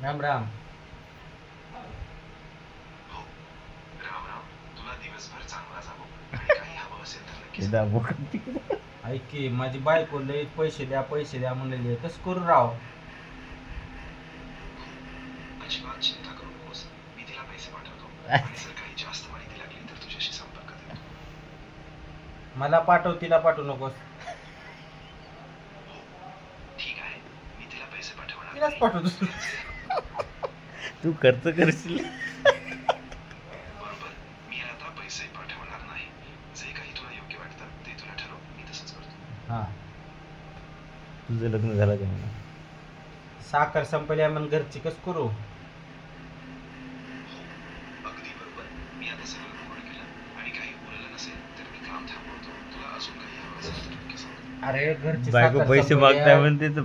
राम राम. हो राम राम. तुला दिवसभर चांगला जावो आणि काही हवं असेल तर नक्की सांग. ऐक की माझी बायको लय पैसे द्या म्हणलेली आहे. कसं करू राव? अजिबात चिंता करू नकोस. मी तिला पैसे पाठवतो आणि जर काही जास्त माहिती लागली तर तुझ्याशी संपर्क करतो. मला पाठव, तिला पाठवू नकोस. हो ठीक आहे. मी तिला पैसे पाठवणार तिलाच नाही. पाठवतो. तू खर्च करशील. बरोबर. मी आता पैसे पाठवणार नाही. जे काही तुला योग्य वाटतं ते तुला ठरव. मी तसंच करतो. हा. तुझं लग्न झालं का म्हणा. साखर संपल्या मग घरची कसं करू? हो अगदी बरोबर. मी आता सगळं पूर्ण केलं आणि काही उरलं नसेल तर मी काम थांबवतो. तुला अजून काही हवं असेल तर नक्की सांग. अरे घरची बायको साखर पैसे संपल्या. मागताय म्हणते तर